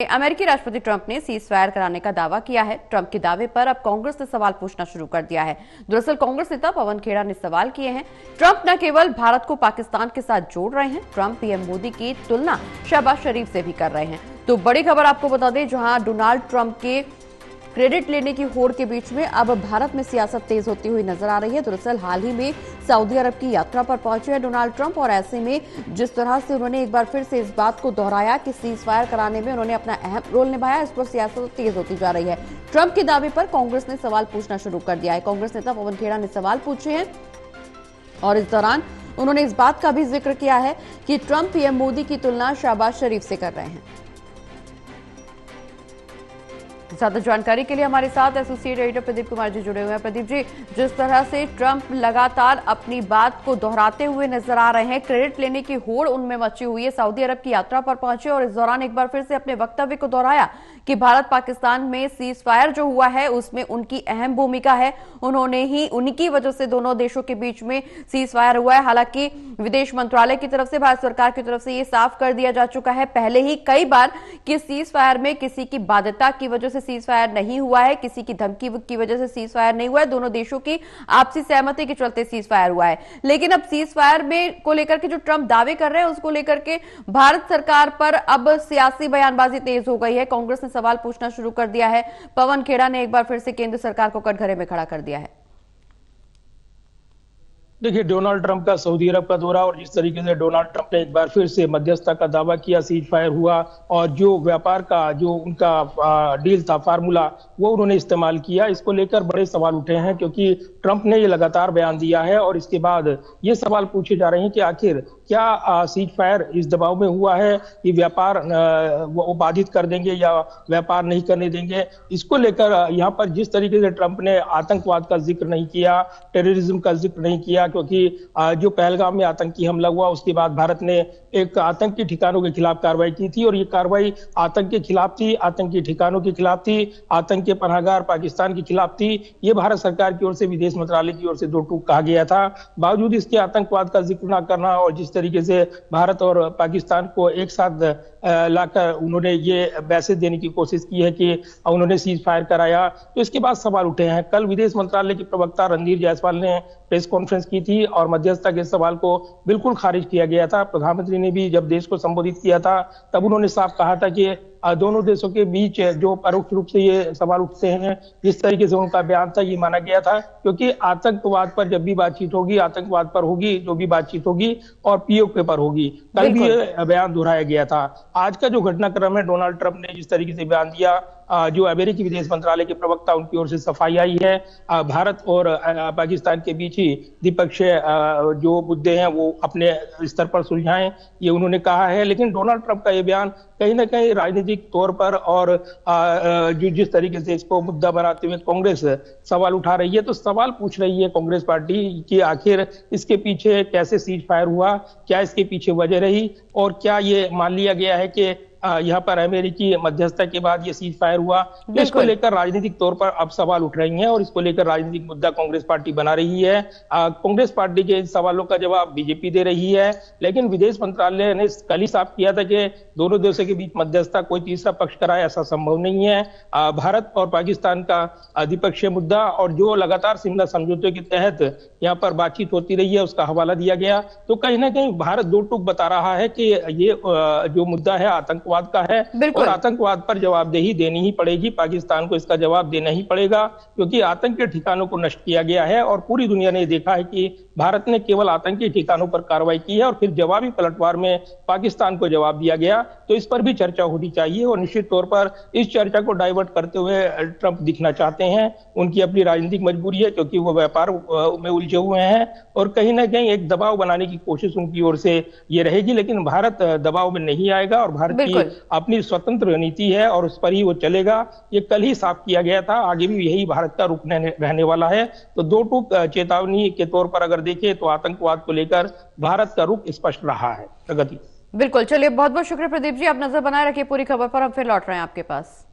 अमेरिकी राष्ट्रपति ट्रंप ने सीज फायर कराने का दावा किया है। ट्रंप के दावे पर अब कांग्रेस ने सवाल पूछना शुरू कर दिया है। दरअसल कांग्रेस नेता पवन खेड़ा ने सवाल किए हैं। ट्रंप न केवल भारत को पाकिस्तान के साथ जोड़ रहे हैं, ट्रंप पीएम मोदी की तुलना शहबाज शरीफ से भी कर रहे हैं। तो बड़ी खबर आपको बता दें, जहां डोनाल्ड ट्रंप के क्रेडिट लेने की होड़ के बीच में अब भारत में सियासत तेज होती हुई नजर आ रही है। दरअसल हाल ही में सऊदी अरब की यात्रा पर पहुंचे हैं डोनाल्ड ट्रंप, और ऐसे में जिस तरह से उन्होंने एक बार फिर से इस बात को दोहराया कि सीज फायर कराने में उन्होंने अपना अहम रोल निभाया, इस पर सियासत तेज होती जा रही है। ट्रंप के दावे पर कांग्रेस ने सवाल पूछना शुरू कर दिया है। कांग्रेस नेता पवन खेड़ा ने सवाल पूछे हैं और इस दौरान उन्होंने इस बात का भी जिक्र किया है कि ट्रंप पीएम मोदी की तुलना शहबाज शरीफ से कर रहे हैं। ज्यादा जानकारी के लिए हमारे साथ एसोसिएट एडिटर प्रदीप कुमार जी जुड़े हुए हैं। प्रदीप जी, जिस तरह से ट्रंप लगातार अपनी बात को दोहराते हुए नजर आ रहे हैं, क्रेडिट लेने की होड़ उनमें मची हुई है, सऊदी अरब की यात्रा पर पहुंचे और इस दौरान एक बार फिर से अपने वक्तव्य को दोहराया कि भारत पाकिस्तान में सीज फायर जो हुआ है उसमें उनकी अहम भूमिका है, उन्होंने ही उनकी वजह से दोनों देशों के बीच में सीज फायर हुआ है। हालांकि विदेश मंत्रालय की तरफ से, भारत सरकार की तरफ से ये साफ कर दिया जा चुका है पहले ही कई बार कि सीज फायर में किसी की बाध्यता की वजह से सीज फायर नहीं हुआ है, किसी की धमकी की वजह से सीज फायर नहीं हुआ है, दोनों देशों की आपसी सहमति के चलते सीज फायर हुआ है। लेकिन अब सीज फायर में को लेकर के जो ट्रंप दावे कर रहे हैं उसको लेकर के भारत सरकार पर अब सियासी बयानबाजी तेज हो गई है। कांग्रेस ने सवाल पूछना शुरू कर दिया है। पवन खेड़ा ने एक बार फिर से केंद्र सरकार को कटघरे में खड़ा कर दिया है। देखिए, डोनाल्ड ट्रंप का सऊदी अरब का दौरा और जिस तरीके से डोनाल्ड ट्रंप ने एक बार फिर से मध्यस्थता का दावा किया, सीज फायर हुआ और जो व्यापार का जो उनका डील था, फार्मूला, वो उन्होंने इस्तेमाल किया, इसको लेकर बड़े सवाल उठे हैं क्योंकि ट्रंप ने ये लगातार बयान दिया है और इसके बाद ये सवाल पूछे जा रहे हैं कि आखिर क्या सीज फायर इस दबाव में हुआ है कि व्यापार वो बाधित कर देंगे या व्यापार नहीं करने देंगे। इसको लेकर यहाँ पर जिस तरीके से ट्रंप ने आतंकवाद का जिक्र नहीं किया, टेररिज्म का जिक्र नहीं किया, क्योंकि जो पहलगाम में आतंकी हमला हुआ उसके बाद भारत ने एक आतंकी ठिकानों के खिलाफ कार्रवाई की थी और ये कार्रवाई आतंक के खिलाफ थी, आतंकी ठिकानों के खिलाफ थी, आतंक के पनाहगार पाकिस्तान के खिलाफ थी। ये भारत सरकार की ओर से, विदेश मंत्रालय की ओर से दो टूक कहा गया था। बावजूद इसके आतंकवाद का जिक्र न करना और जिस तरीके से भारत और पाकिस्तान को एक साथ लाकर उन्होंने ये मैसेज देने की कोशिश की है कि उन्होंने सीज फायर कराया, तो इसके बाद सवाल उठे हैं। कल विदेश मंत्रालय के प्रवक्ता रणधीर जायसवाल ने प्रेस कॉन्फ्रेंस की थी और मध्यस्थता के सवाल को बिल्कुल खारिज किया गया था। प्रधानमंत्री ने भी जब देश को संबोधित किया था तब उन्होंने साफ कहा था कि दोनों देशों के बीच जो परोक्ष रूप से ये सवाल उठते हैं, जिस तरीके से उनका बयान था, ये माना गया था क्योंकि आतंकवाद पर जब भी बातचीत होगी, आतंकवाद पर होगी जो भी बातचीत होगी और पीओके पर होगी। कल भी ये बयान दोहराया गया था। आज का जो घटनाक्रम है, डोनाल्ड ट्रंप ने जिस तरीके से बयान दिया, जो अमेरिकी विदेश मंत्रालय के प्रवक्ता, उनकी ओर से सफाई आई है। भारत और पाकिस्तान के बीच ही द्विपक्षीय जो मुद्दे हैं वो अपने स्तर पर सुलझाएं, ये उन्होंने कहा है। लेकिन डोनाल्ड ट्रंप का ये बयान कहीं ना कहीं राजनीतिक तौर पर और जो जिस तरीके से इसको मुद्दा बनाते हुए कांग्रेस सवाल उठा रही है, तो सवाल पूछ रही है कांग्रेस पार्टी कि आखिर इसके पीछे कैसे सीज फायर हुआ, क्या इसके पीछे वजह रही और क्या ये मान लिया गया है कि यहाँ पर अमेरिकी मध्यस्थता के बाद ये सीज फायर हुआ। इसको लेकर राजनीतिक तौर पर अब सवाल उठ रही हैं और इसको लेकर राजनीतिक मुद्दा कांग्रेस पार्टी बना रही है। कांग्रेस पार्टी के इन सवालों का जवाब बीजेपी दे रही है, लेकिन विदेश मंत्रालय ने कल ही साफ किया था कि दोनों देशों के बीच मध्यस्थता कोई तीसरा पक्ष कराए, ऐसा संभव नहीं है। भारत और पाकिस्तान का द्विपक्षीय मुद्दा और जो लगातार शिमला समझौते के तहत यहाँ पर बातचीत होती रही है उसका हवाला दिया गया, तो कहीं ना कहीं भारत दो टूक बता रहा है कि ये जो मुद्दा है आतंकवाद का है और आतंकवाद पर जवाबदेही देनी ही पड़ेगी, पाकिस्तान को इसका जवाब देना ही पड़ेगा क्योंकि आतंकी ठिकानों को नष्ट किया गया है और पूरी दुनिया ने देखा है कि भारत ने केवल आतंकी ठिकानों पर कार्रवाई की है और फिर जवाबी पलटवार में पाकिस्तान को जवाब दिया गया। तो इस पर भी चर्चा होनी चाहिए और निश्चित तौर पर इस चर्चा को डाइवर्ट करते हुए ट्रंप दिखना चाहते हैं। उनकी अपनी राजनीतिक मजबूरी है क्योंकि वो व्यापार में उलझे हुए हैं और कहीं ना कहीं एक दबाव बनाने की कोशिश उनकी ओर से ये रहेगी, लेकिन भारत दबाव में नहीं आएगा और भारत की अपनी स्वतंत्र नीति है और उस पर ही वो चलेगा। ये कल ही साफ किया गया था, आगे भी यही भारत का रुख रहने वाला है। तो दो टूक चेतावनी के तौर पर अगर देखें तो आतंकवाद को लेकर भारत का रुख स्पष्ट रहा है। प्रगति। बिल्कुल, चलिए बहुत बहुत शुक्रिया प्रदीप जी, आप नजर बनाए रखिए पूरी खबर पर, हम फिर लौट रहे हैं आपके पास।